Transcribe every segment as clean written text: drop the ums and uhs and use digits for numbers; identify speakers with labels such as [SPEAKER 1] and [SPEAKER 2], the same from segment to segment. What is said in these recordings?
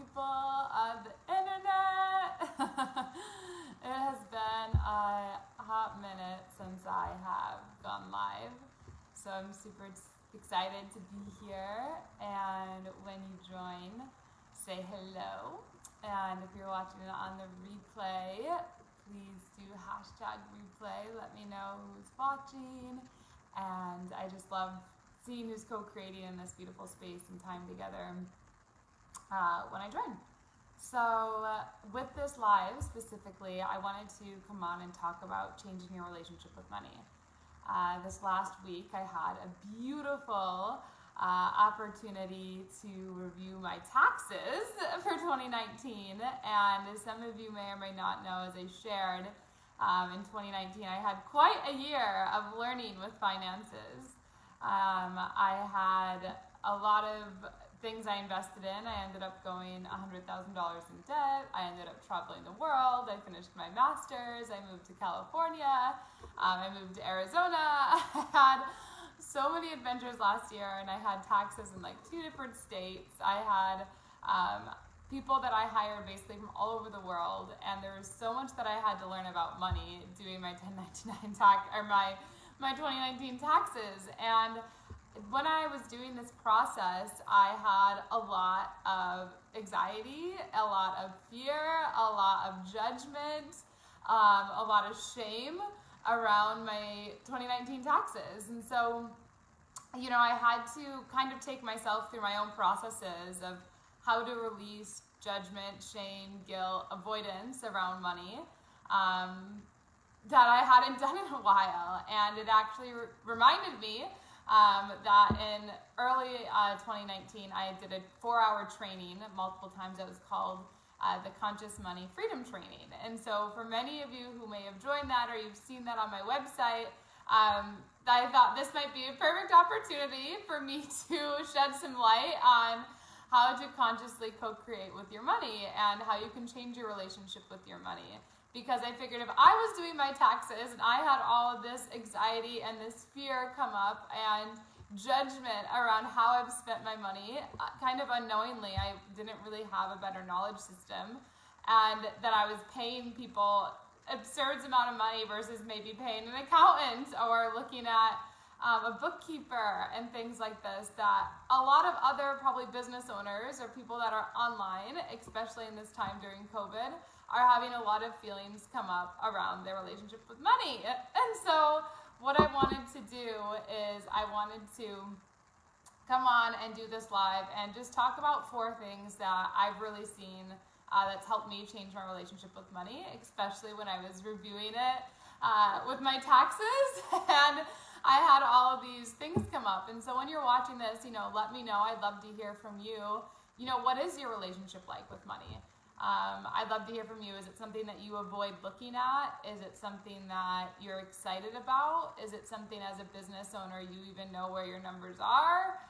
[SPEAKER 1] people on the internet. It has been a hot minute since I have gone live, so I'm super excited to be here, and when you join, say hello, and if you're watching it on the replay, please do hashtag replay, let me know who's watching, and I just love seeing who's co-creating in this beautiful space and time together when I join. So with this live specifically, I wanted to come on and talk about changing your relationship with money. This last week I had a beautiful opportunity to review my taxes for 2019, and as some of you may or may not know, as I shared, in 2019 I had quite a year of learning with finances. I had a lot of things I invested in. I ended up going $100,000 in debt. I ended up traveling the world. I finished my master's. I moved to California. I moved to Arizona. I had so many adventures last year, and I had taxes in like 2 different states. I had people that I hired basically from all over the world, and there was so much that I had to learn about money doing my 1099 tax or my 2019 taxes. And when I was doing this process, I had a lot of anxiety, a lot of fear, a lot of judgment, a lot of shame around my 2019 taxes. And so, you know, I had to kind of take myself through my own processes of how to release judgment, shame, guilt, avoidance around money that I hadn't done in a while. And it actually reminded me that in early 2019, I did a 4-hour training multiple times that was called the Conscious Money Freedom Training. And so for many of you who may have joined that or you've seen that on my website, I thought this might be a perfect opportunity for me to shed some light on how to consciously co-create with your money and how you can change your relationship with your money. Because I figured if I was doing my taxes and I had all of this anxiety and this fear come up and judgment around how I've spent my money, kind of unknowingly, I didn't really have a better knowledge system, and that I was paying people absurd amount of money versus maybe paying an accountant or looking at a bookkeeper and things like this, that a lot of other probably business owners or people that are online, especially in this time during COVID, are having a lot of feelings come up around their relationship with money. And so what I wanted to do is I wanted to come on and do this live and just talk about 4 things that I've really seen that's helped me change my relationship with money, especially when I was reviewing it with my taxes and I had all of these things come up. And so when you're watching this, you know, let me know. I'd love to hear from you. You know, what is your relationship like with money? I'd love to hear from you. Is it something that you avoid looking at? Is it something that you're excited about? Is it something as a business owner you even know where your numbers are?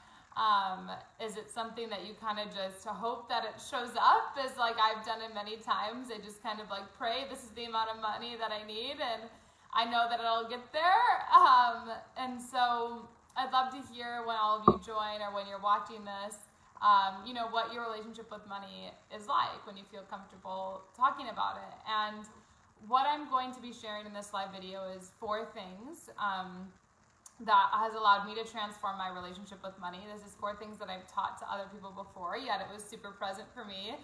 [SPEAKER 1] Is it something that you kind of just hope that it shows up, as like I've done it many times? I just kind of like pray this is the amount of money that I need and I know that it'll get there. And so I'd love to hear when all of you join or when you're watching this, you know, what your relationship with money is like, when you feel comfortable talking about it. And what I'm going to be sharing in this live video is 4 things that has allowed me to transform my relationship with money. This is 4 things that I've taught to other people before, yet it was super present for me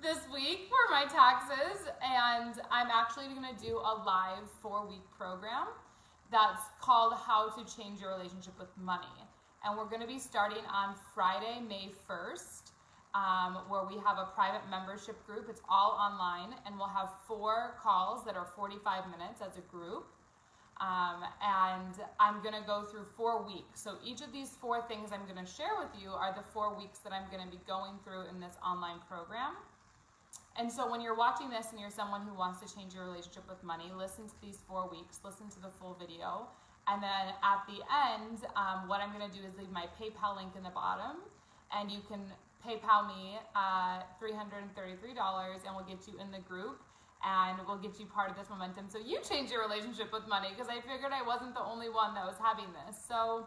[SPEAKER 1] this week for my taxes. And I'm actually going to do a live 4-week program that's called How to Change Your Relationship with Money. And we're going to be starting on Friday, May 1st, where we have a private membership group. It's all online, and we'll have 4 calls that are 45 minutes as a group. And I'm going to go through 4 weeks. So each of these 4 things I'm going to share with you are the 4 weeks that I'm going to be going through in this online program. And so when you're watching this and you're someone who wants to change your relationship with money, listen to these 4 weeks, listen to the full video. And then at the end, what I'm going to do is leave my PayPal link in the bottom, and you can PayPal me $333, and we'll get you in the group, and we'll get you part of this momentum so you change your relationship with money, because I figured I wasn't the only one that was having this. So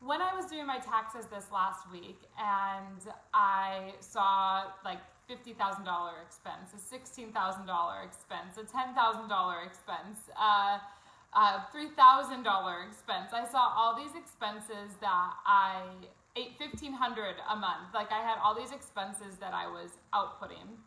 [SPEAKER 1] when I was doing my taxes this last week and I saw like $50,000 expense, a $16,000 expense, a $10,000 expense, $3,000 expense. I saw all these expenses that I ate $1,500 a month. Like I had all these expenses that I was outputting.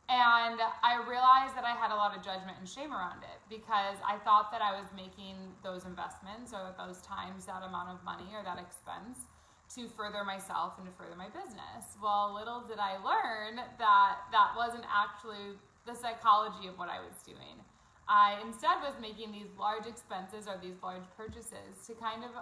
[SPEAKER 1] And I realized that I had a lot of judgment and shame around it because I thought that I was making those investments or those times that amount of money or that expense to further myself and to further my business. Well, little did I learn that that wasn't actually the psychology of what I was doing. I instead was making these large expenses or these large purchases to kind of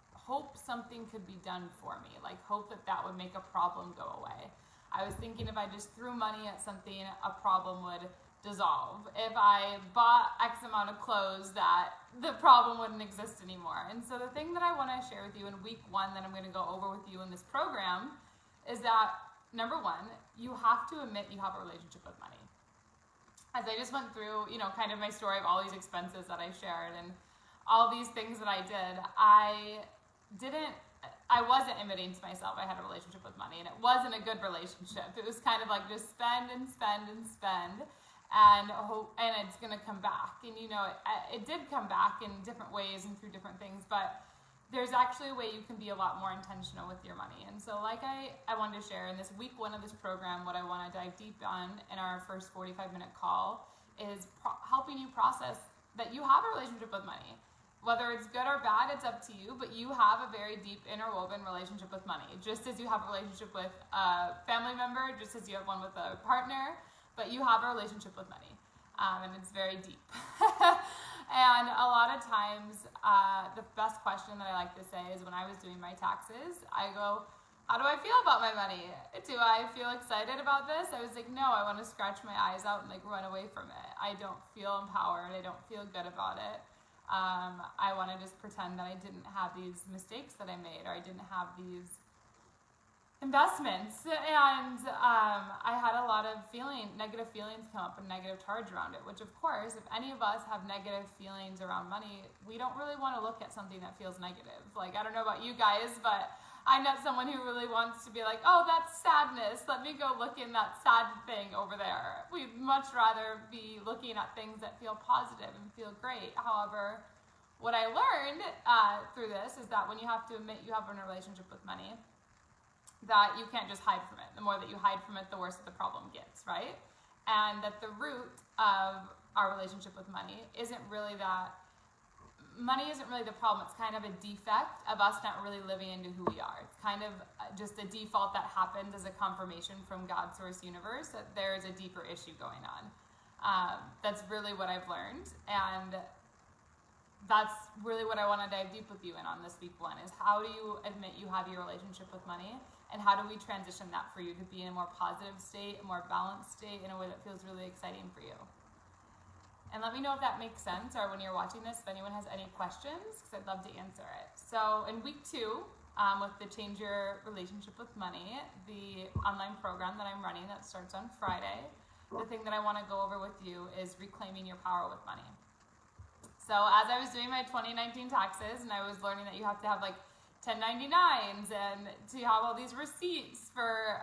[SPEAKER 1] hope something could be done for me, like hope that that would make a problem go away. I was thinking if I just threw money at something, a problem would dissolve. If I bought X amount of clothes, that the problem wouldn't exist anymore. And so the thing that I want to share with you in week 1 that I'm going to go over with you in this program is that, number 1, you have to admit you have a relationship with money. As I just went through, kind of my story of all these expenses that I shared and all these things that I did, I wasn't admitting to myself I had a relationship with money, and it wasn't a good relationship. It was kind of like just spend and spend and spend, and hope, and it's going to come back. And it did come back in different ways and through different things, but there's actually a way you can be a lot more intentional with your money. And so like I wanted to share in this week 1 of this program, what I want to dive deep on in our first 45-minute call is helping you process that you have a relationship with money. Whether it's good or bad, it's up to you, but you have a very deep interwoven relationship with money. Just as you have a relationship with a family member, just as you have one with a partner, but you have a relationship with money, and it's very deep. And a lot of times, the best question that I like to say is when I was doing my taxes, I go, how do I feel about my money? Do I feel excited about this? I was like, no, I want to scratch my eyes out and run away from it. I don't feel empowered. I don't feel good about it. I want to just pretend that I didn't have these mistakes that I made, or I didn't have these investments. And I had a lot of negative feelings come up and negative charge around it, which of course, if any of us have negative feelings around money, we don't really want to look at something that feels negative. Like, I don't know about you guys, but I'm not someone who really wants to be like, oh, that's sadness. Let me go look in that sad thing over there. We'd much rather be looking at things that feel positive and feel great. However, what I learned through this is that when you have to admit you have a relationship with money, that you can't just hide from it. The more that you hide from it, the worse the problem gets, right? And that the root of our relationship with money isn't really that money isn't really the problem. It's kind of a defect of us not really living into who we are. It's kind of just a default that happens as a confirmation from God, source, universe, that there is a deeper issue going on. That's really what I've learned. And that's really what I want to dive deep with you in on this week 1 is how do you admit you have your relationship with money, and how do we transition that for you to be in a more positive state, a more balanced state, in a way that feels really exciting for you. And let me know if that makes sense, or when you're watching this, if anyone has any questions, because I'd love to answer it. So in week 2, with the Change Your Relationship with Money, the online program that I'm running that starts on Friday, the thing that I want to go over with you is reclaiming your power with money. So as I was doing my 2019 taxes, and I was learning that you have to have 1099s and to have all these receipts for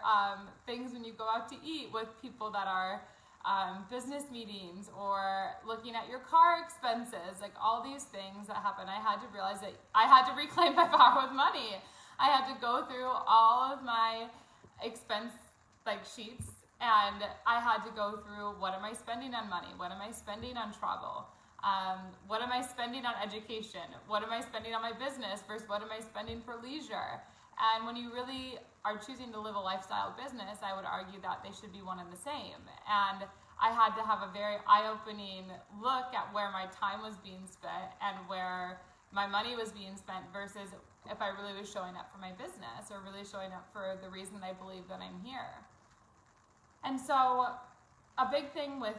[SPEAKER 1] things when you go out to eat with people that are business meetings, or looking at your car expenses, all these things that happen. I had to realize that I had to reclaim my power with money. I had to go through all of my expense sheets, and I had to go through, what am I spending on money? What am I spending on travel? What am I spending on education? What am I spending on my business versus what am I spending for leisure? And when you really are choosing to live a lifestyle business, I would argue that they should be one and the same. And I had to have a very eye-opening look at where my time was being spent and where my money was being spent versus if I really was showing up for my business or really showing up for the reason I believe that I'm here. And so a big thing with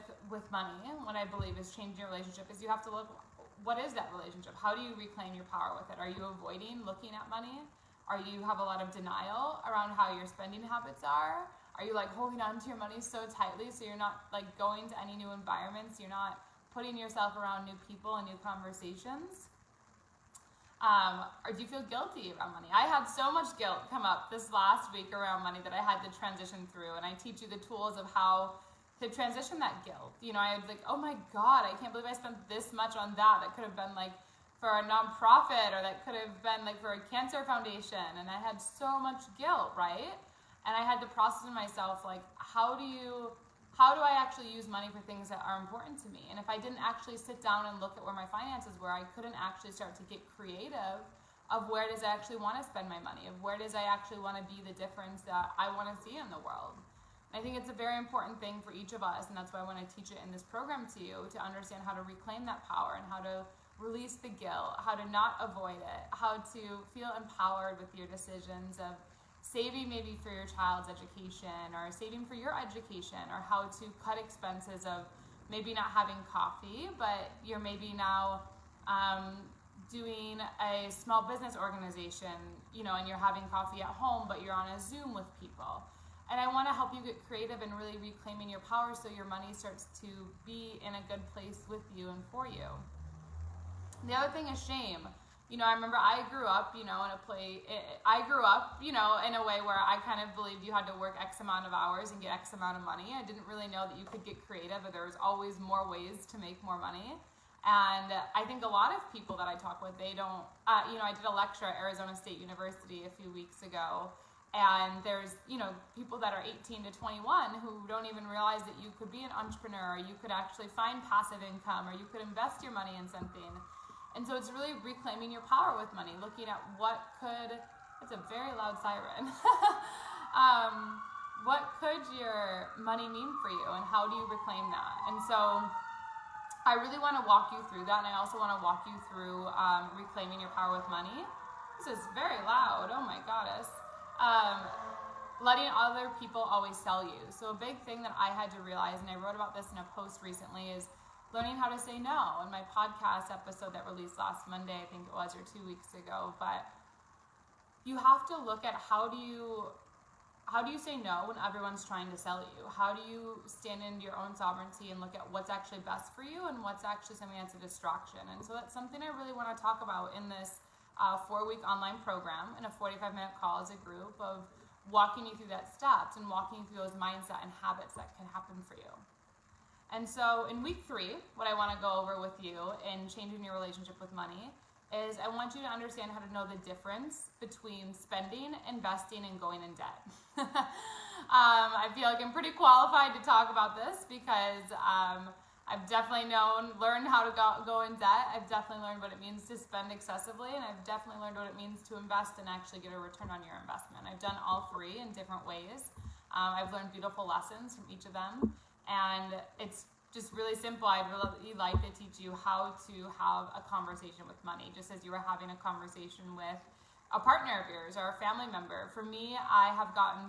[SPEAKER 1] money, what I believe is changing your relationship, is you have to look, what is that relationship? How do you reclaim your power with it? Are you avoiding looking at money? Are you have a lot of denial around how your spending habits are? Are you holding on to your money so tightly so you're not going to any new environments? You're not putting yourself around new people and new conversations? Or do you feel guilty around money? I had so much guilt come up this last week around money that I had to transition through, and I teach you the tools of how to transition that guilt. You know, I was like, oh my God, I can't believe I spent this much on that. That could have been like for a nonprofit, or that could have been like for a cancer foundation, and I had so much guilt, right? And I had to process in myself, like, how do I actually use money for things that are important to me? And if I didn't actually sit down and look at where my finances were, I couldn't actually start to get creative of where does I actually want to spend my money, of where does I actually want to be the difference that I want to see in the world. And I think it's a very important thing for each of us, and that's why I want to teach it in this program to you, to understand how to reclaim that power and how to release the guilt, how to not avoid it, how to feel empowered with your decisions of saving maybe for your child's education, or saving for your education, or how to cut expenses of maybe not having coffee, but you're maybe now doing a small business organization, you know, and you're having coffee at home, but you're on a Zoom with people. And I want to help you get creative and really reclaiming your power so your money starts to be in a good place with you and for you. The other thing is shame. You know, I remember I grew up, you know, in a way where I kind of believed you had to work X amount of hours and get X amount of money. I didn't really know that you could get creative, or there was always more ways to make more money. And I think a lot of people that I talk with, they don't, you know, I did a lecture at Arizona State University a few weeks ago, and there's, you know, people that are 18 to 21 who don't even realize that you could be an entrepreneur, or you could actually find passive income, or you could invest your money in something. And so it's really reclaiming your power with money, looking at it's a very loud siren. What could your money mean for you, and how do you reclaim that? And so I really want to walk you through that, and I also want to walk you through reclaiming your power with money. This is very loud, oh my goddess. Letting other people always sell you. So a big thing that I had to realize, and I wrote about this in a post recently, is learning how to say no. In my podcast episode that released last Monday, I think it was, or 2 weeks ago, but you have to look at how do you say no when everyone's trying to sell you? How do you stand into your own sovereignty and look at what's actually best for you and what's actually something that's a distraction? And so that's something I really want to talk about in this 4-week online program, in a 45-minute call as a group, of walking you through that steps and walking you through those mindset and habits that can happen for you. And so in week 3, what I want to go over with you in changing your relationship with money is I want you to understand how to know the difference between spending, investing, and going in debt. I feel like I'm pretty qualified to talk about this because I've definitely learned how to go in debt. I've definitely learned what it means to spend excessively, and I've definitely learned what it means to invest and actually get a return on your investment. I've done all 3 in different ways. I've learned beautiful lessons from each of them. And it's just really simple. I'd really like to teach you how to have a conversation with money, just as you were having a conversation with a partner of yours or a family member. For me, I have gotten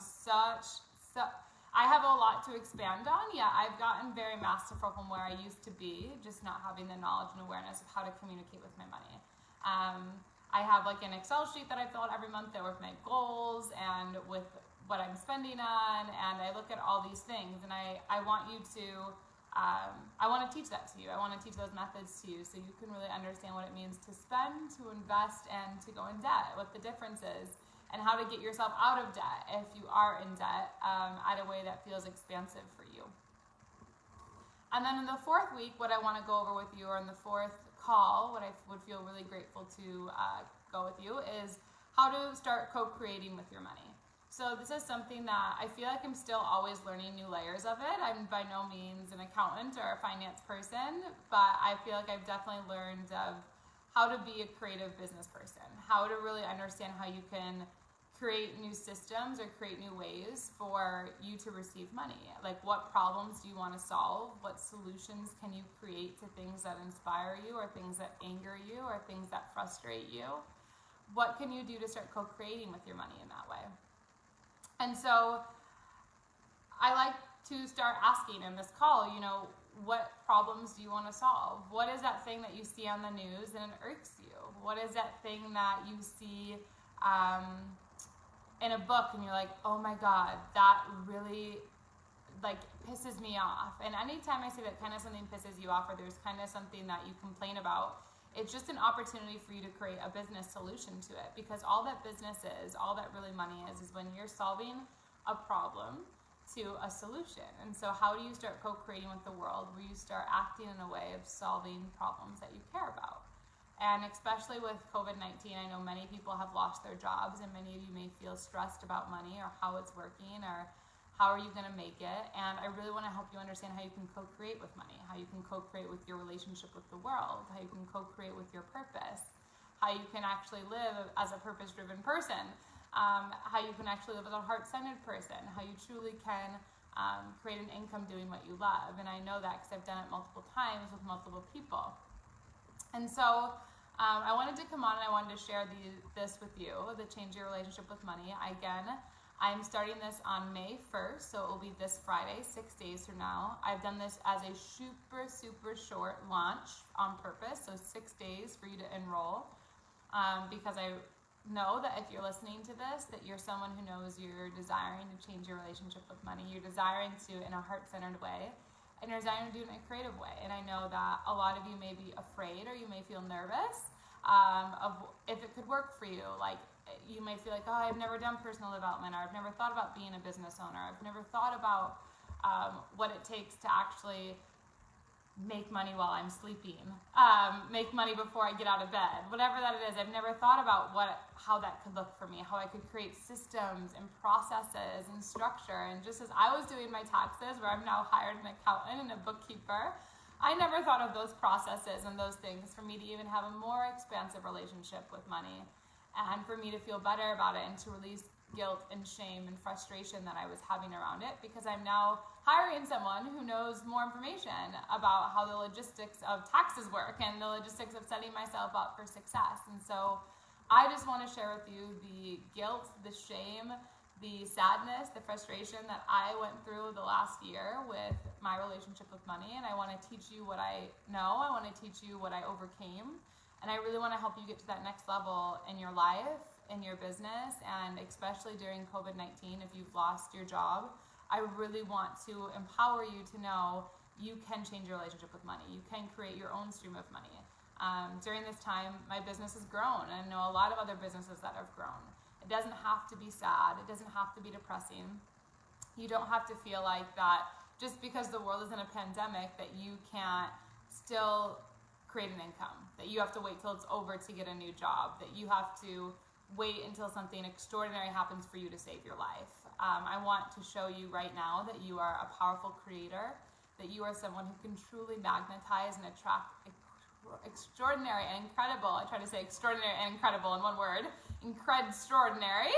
[SPEAKER 1] I have a lot to expand on. Yeah, I've gotten very masterful from where I used to be, just not having the knowledge and awareness of how to communicate with my money. I have like an Excel sheet that I fill out every month there with my goals and with what I'm spending on, and I look at all these things, and I want you to, I want to teach that to you. I want to teach those methods to you so you can really understand what it means to spend, to invest, and to go in debt, what the difference is, and how to get yourself out of debt if you are in debt at a way that feels expansive for you. And then in the 4th week, what I want to go over with you, or in the 4th call, what I would feel really grateful to go with you, is how to start co-creating with your money. So this is something that I feel like I'm still always learning new layers of it. I'm by no means an accountant or a finance person, but I feel like I've definitely learned of how to be a creative business person, how to really understand how you can create new systems or create new ways for you to receive money. Like, what problems do you want to solve? What solutions can you create to things that inspire you, or things that anger you, or things that frustrate you? What can you do to start co-creating with your money in that way? And so I like to start asking in this call, you know, what problems do you want to solve? What is that thing that you see on the news and it irks you? What is that thing that you see in a book and you're like, oh my God, that really like pisses me off? And anytime I say that kind of something pisses you off, or there's kind of something that you complain about, it's just an opportunity for you to create a business solution to it, because all that business is, all that really money is when you're solving a problem to a solution. And so how do you start co-creating with the world, where you start acting in a way of solving problems that you care about? And especially with COVID-19, I know many people have lost their jobs, and many of you may feel stressed about money or how it's working or how are you going to make it. And I really want to help you understand how you can co-create with money, how you can co-create with your relationship with the world, how you can co-create with your purpose, how you can actually live as a purpose-driven person, how you can actually live as a heart-centered person, how you truly can create an income doing what you love. And I know that because I've done it multiple times with multiple people. And so I wanted to come on and I wanted to share this with you, the Change Your Relationship with Money. I'm starting this on May 1st, so it will be this Friday, 6 days from now. I've done this as a super, super short launch on purpose, so 6 days for you to enroll, because I know that if you're listening to this, that you're someone who knows you're desiring to change your relationship with money. You're desiring to in a heart-centered way, and you're desiring to do it in a creative way. And I know that a lot of you may be afraid, or you may feel nervous of if it could work for you. Like, you may feel like, oh, I've never done personal development, or I've never thought about being a business owner. I've never thought about what it takes to actually make money while I'm sleeping, make money before I get out of bed, whatever that is. I've never thought about how that could look for me, how I could create systems and processes and structure. And just as I was doing my taxes, where I've now hired an accountant and a bookkeeper, I never thought of those processes and those things for me to even have a more expansive relationship with money, and for me to feel better about it and to release guilt and shame and frustration that I was having around it, because I'm now hiring someone who knows more information about how the logistics of taxes work and the logistics of setting myself up for success. And so I just want to share with you the guilt, the shame, the sadness, the frustration that I went through the last year with my relationship with money. And I want to teach you what I know. I want to teach you what I overcame. And I really want to help you get to that next level in your life, in your business, and especially during COVID-19, if you've lost your job, I really want to empower you to know you can change your relationship with money. You can create your own stream of money. During this time, my business has grown, and I know a lot of other businesses that have grown. It doesn't have to be sad. It doesn't have to be depressing. You don't have to feel like that just because the world is in a pandemic that you can't still create an income, that you have to wait till it's over to get a new job, that you have to wait until something extraordinary happens for you to save your life. I want to show you right now that you are a powerful creator, that you are someone who can truly magnetize and attract extraordinary and incredible. I try to say extraordinary and incredible in one word. Extraordinary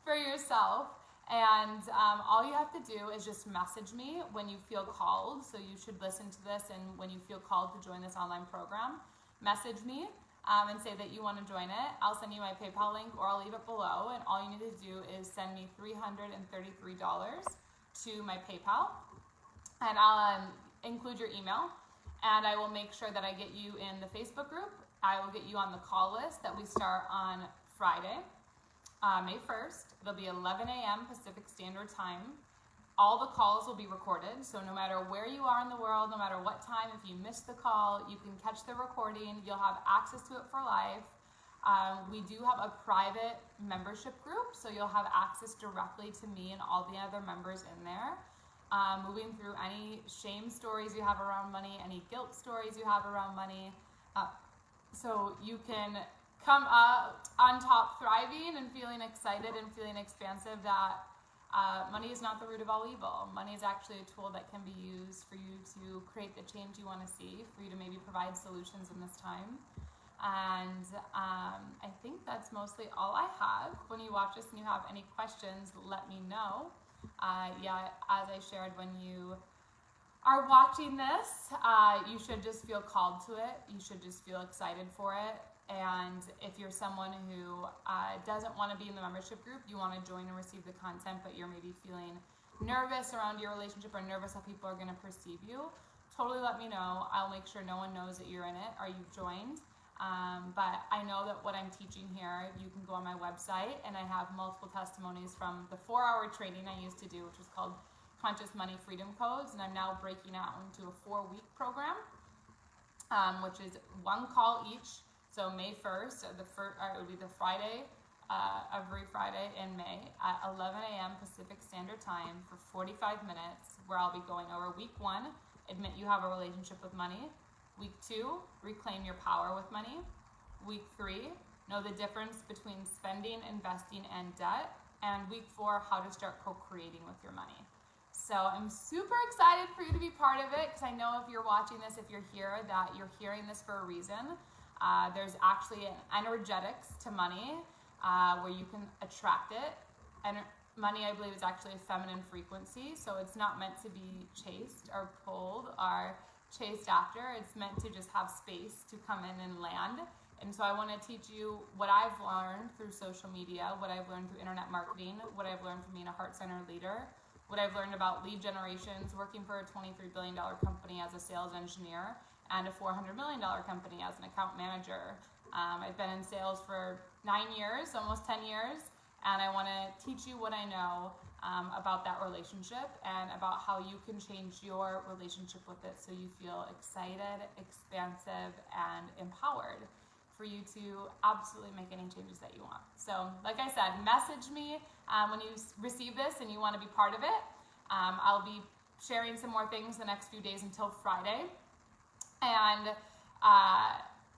[SPEAKER 1] for yourself. And all you have to do is just message me when you feel called. So you should listen to this, and when you feel called to join this online program, message me and say that you want to join it. I'll send you my PayPal link, or I'll leave it below. And all you need to do is send me $333 to my PayPal, and I'll include your email. And I will make sure that I get you in the Facebook group. I will get you on the call list that we start on Friday, May 1st. It'll be 11 a.m. Pacific Standard Time. All the calls will be recorded, so no matter where you are in the world, no matter what time, if you miss the call, you can catch the recording. You'll have access to it for life. We do have a private membership group, so you'll have access directly to me and all the other members in there. Moving through any shame stories you have around money, any guilt stories you have around money, so you can come up on top thriving and feeling excited and feeling expansive that money is not the root of all evil. Money is actually a tool that can be used for you to create the change you want to see, for you to maybe provide solutions in this time. And I think that's mostly all I have. When you watch this and you have any questions, let me know. As I shared, when you are watching this, you should just feel called to it. You should just feel excited for it. And if you're someone who doesn't want to be in the membership group, you want to join and receive the content, but you're maybe feeling nervous around your relationship or nervous how people are going to perceive you, totally let me know. I'll make sure no one knows that you're in it or you've joined. But I know that what I'm teaching here, you can go on my website, and I have multiple testimonies from the 4-hour training I used to do, which was called Conscious Money Freedom Codes, and I'm now breaking out into a 4-week program. which is one call each. So May 1st, it would be the Friday, every Friday in May at 11 a.m. Pacific Standard Time for 45 minutes, where I'll be going over week 1, admit you have a relationship with money. Week 2, reclaim your power with money. Week 3, know the difference between spending, investing, and debt. And week 4, how to start co-creating with your money. So I'm super excited for you to be part of it, because I know if you're watching this, if you're here, that you're hearing this for a reason. There's actually an energetics to money where you can attract it. And money, I believe, is actually a feminine frequency, so it's not meant to be chased or pulled or chased after. It's meant to just have space to come in and land. And so I want to teach you what I've learned through social media, what I've learned through internet marketing, what I've learned from being a heart-centered leader, what I've learned about lead generations, working for a $23 billion company as a sales engineer, and a $400 million company as an account manager. I've been in sales for 9 years, almost 10 years, and I want to teach you what I know about that relationship and about how you can change your relationship with it so you feel excited, expansive, and empowered for you to absolutely make any changes that you want. So, like I said, message me when you receive this and you want to be part of it. I'll be sharing some more things the next few days until Friday. And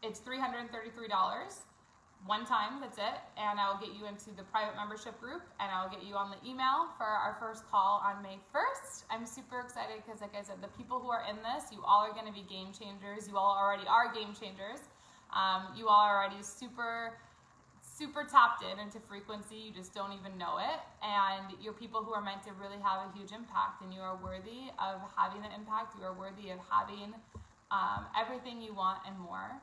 [SPEAKER 1] it's $333 one time, that's it, and I'll get you into the private membership group, and I'll get you on the email for our first call on May 1st. I'm super excited because, like I said, the people who are in this, you all are going to be game changers. You all already are game changers. You all are already super tapped into frequency. You just don't even know it, and you're people who are meant to really have a huge impact, and you are worthy of having the impact. You are worthy of having everything you want and more.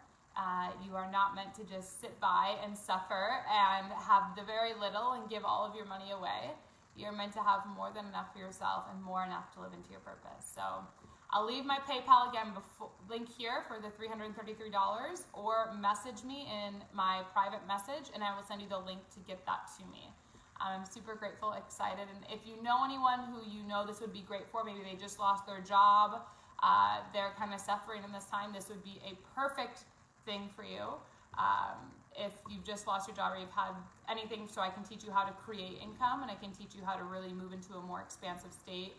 [SPEAKER 1] You are not meant to just sit by and suffer and have the very little and give all of your money away. You're meant to have more than enough for yourself and more enough to live into your purpose. So I'll leave my PayPal again link here for the $333, or message me in my private message and I will send you the link to get that to me. I'm super grateful, excited, and if you know anyone who you know this would be great for, maybe they just lost their job, they're kind of suffering in this time, this would be a perfect thing for you. If you've just lost your job or you've had anything, so I can teach you how to create income, and I can teach you how to really move into a more expansive state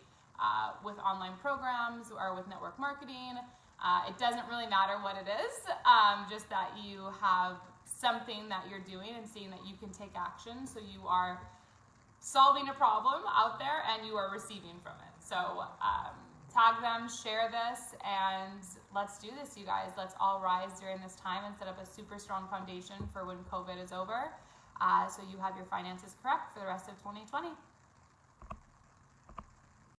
[SPEAKER 1] with online programs or with network marketing. It doesn't really matter what it is, just that you have something that you're doing and seeing that you can take action, so you are solving a problem out there and you are receiving from it. So tag them, share this, and let's do this, you guys. Let's all rise during this time and set up a super strong foundation for when COVID is over, so you have your finances correct for the rest of 2020.